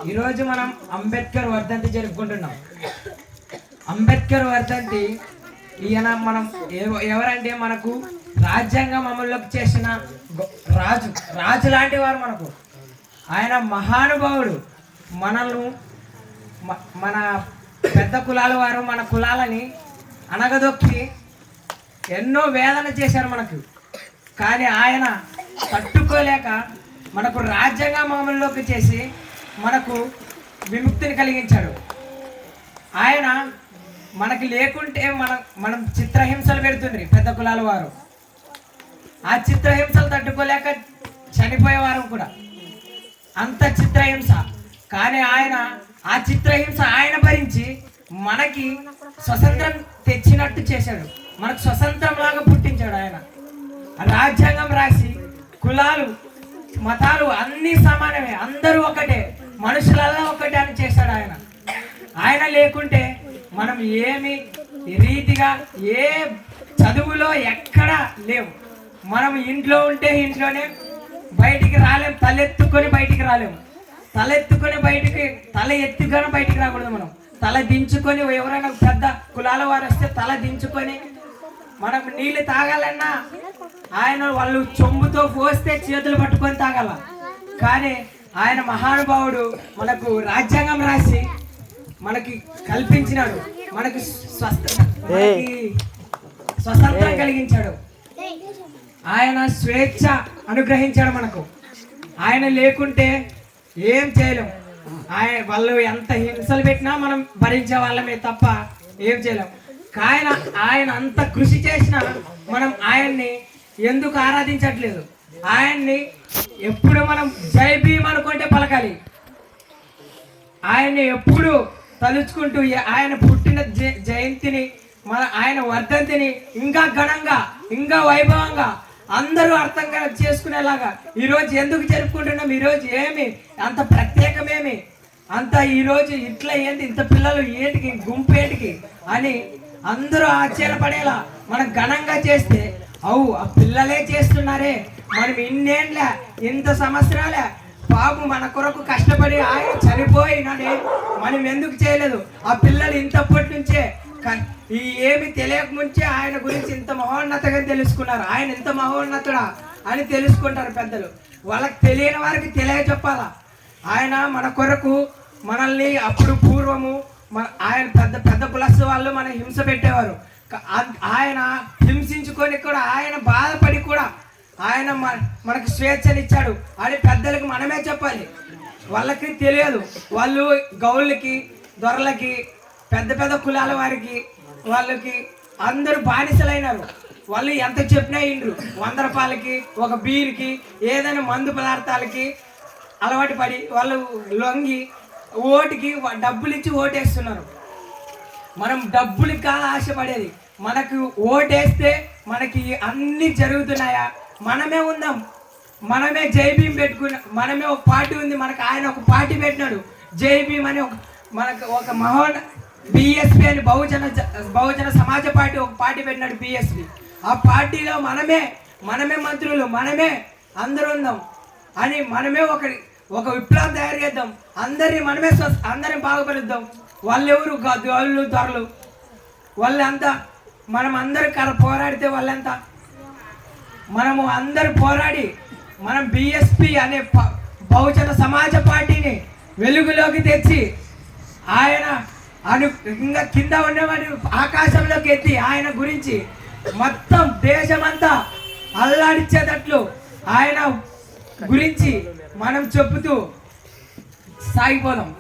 ఈరోజు మనం అంబేద్కర్ వర్ధంతి జరుపుకుంటున్నాం. అంబేద్కర్ వర్ధంతి ఈయన మనం ఎవరంటే మనకు రాజ్యాంగం అమల్లోకి చేసిన రాజు లాంటి వారు. మనకు ఆయన మహానుభావుడు. మన పెద్ద కులాల వారు మన కులాలని అనగదొక్కి ఎన్నో వేదన చేశారు మనకు. కానీ ఆయన తట్టుకోలేక మనకు రాజ్యాంగం అమల్లోకి చేసి మనకు విముక్తిని కలిగించాడు. ఆయన మనకి లేకుంటే మనం చిత్రహింసలు పెడుతుండ్రి పెద్ద కులాల వారు. ఆ చిత్రహింసలు తట్టుకోలేక చనిపోయేవారు కూడా, అంత చిత్రహింస. కానీ ఆ చిత్రహింస ఆయన భరించి మనకి స్వతంత్రం తెచ్చినట్టు చేశాడు. మనకు స్వతంత్రం లాగా పుట్టించాడు. ఆయన రాజ్యాంగం రాసి కులాలు మతాలు అన్నీ సమానమే, అందరూ ఒకటే, మనుషులల్లా ఒకటే అని చేశాడు. ఆయన లేకుంటే మనం ఏమి రీతిగా ఏ చదువులో ఎక్కడా లేవు. మనం ఇంట్లో ఉంటే ఇంట్లోనే, బయటికి రాలేము, తలెత్తుకొని బయటికి రాలేము. తల ఎత్తుకొని బయటికి రాకూడదు. మనం తల దించుకొని, ఎవరైనా పెద్ద కులాల వారు వస్తే తల దించుకొని, మనకు నీళ్ళు తాగాలన్నా వాళ్ళు చెంబుతో పోస్తే చేతులు పట్టుకొని తాగాల. కానీ ఆయన మహానుభావుడు మనకు రాజ్యాంగం రాసి మనకి కల్పించినాడు, మనకి స్వతంత్రం కలిగించాడు. ఆయన స్వేచ్ఛ అనుగ్రహించాడు మనకు. ఆయన లేకుంటే ఏం చేయలేం. వాళ్ళు ఎంత హింసలు పెట్టినా మనం భరించే వాళ్ళమే తప్ప ఏం చేయలేం. ఆయన అంత కృషి చేసినా మనం ఆయన్ని ఎందుకు ఆరాధించట్లేదు? ఆయన్ని ఎప్పుడు మనం జై భీమ్ అనుకుంటే పలకాలి. ఆయన్ని ఎప్పుడు తలుచుకుంటూ ఆయన పుట్టిన జయంతిని, ఆయన వర్ధంతిని ఇంకా ఘనంగా, ఇంకా వైభవంగా అందరూ అర్థంగా చేసుకునేలాగా ఈరోజు ఎందుకు జరుపుకుంటున్నాం? ఈరోజు ఏమి అంత ప్రత్యేకమేమి? అంత ఈరోజు ఇట్లా ఏంటి, ఇంత పిల్లలు ఏంటికి, గుంపు ఏంటికి అని అందరూ ఆశ్చర్యపడేలా మనం ఘనంగా చేస్తే, ఆ పిల్లలే చేస్తున్నారే, మనం ఇన్నేళ్ళ ఇంత సంవత్సరాలే బాబు మన కొరకు కష్టపడి ఆయన చనిపోయిననే మనం ఎందుకు చేయలేదు? ఆ పిల్లలు ఇంతప్పటి నుంచే ఏమి తెలియక ముంచే ఆయన గురించి ఇంత మహోన్నతగా తెలుసుకున్నారు. ఆయన ఇంత మహోన్నతుడా అని తెలుసుకుంటారు పెద్దలు. వాళ్ళకి తెలియని వారికి తెలియజెప్పాలా. ఆయన మన కొరకు మనల్ని అప్పుడు పూర్వము ఆయన పెద్ద కులస్తు వాళ్ళు మన హింస పెట్టేవారు. ఆయన హింసించుకొని కూడా, ఆయన బాధపడి కూడా ఆయన మనకు స్వేచ్ఛనిచ్చాడు అని పెద్దలకు మనమే చెప్పాలి. వాళ్ళకి తెలియదు. వాళ్ళు గౌళ్ళకి, దొరలకి, పెద్ద కులాల వారికి, వాళ్ళకి అందరూ బానిసలైనారు. వాళ్ళు ఎంత చెప్పినా ఇండ్రు. 100 రూపాయలకి, ఒక బీర్కి, ఏదైనా మందు పదార్థాలకి అలవాటు పడి వాళ్ళు లొంగి ఓటుకి డబ్బులు ఇచ్చి ఓటేస్తున్నారు. మనం డబ్బులకి కాదు ఆశపడేది. మనకు ఓటేస్తే మనకి అన్నీ జరుగుతున్నాయా? మనమే ఉందాం, మనమే జై భీమ్ పెట్టుకున్నా, మనమే ఒక పార్టీ ఉంది మనకు. ఆయన ఒక పార్టీ పెట్టినాడు, జై భీమ్ అని. మనకు ఒక బిఎస్పి అని బహుజన సమాజ పార్టీ ఒక పార్టీ పెట్టినాడు, బిఎస్పి. ఆ పార్టీలో మనమే మంత్రులు, మనమే అందరూ ఉందాం అని, మనమే ఒక విప్లవం తయారు చేద్దాం. అందరిని బాగుపరుద్దాం. వాళ్ళెవరు? వాళ్ళు దొరలు. వాళ్ళంతా మనం అందరూ పోరాడితే వాళ్ళంతా మనము అందరూ పోరాడి మనం బిఎస్పి అనే బహుజన సమాజ పార్టీని వెలుగులోకి తెచ్చి ఆయన ఇంకా కింద ఉండేవాడిని ఆకాశంలోకి ఎత్తి ఆయన గురించి మొత్తం దేశమంతా అల్లాడిచ్చేటట్లు ఆయన గురించి మనం చెబుతూ సాగిపోదాం.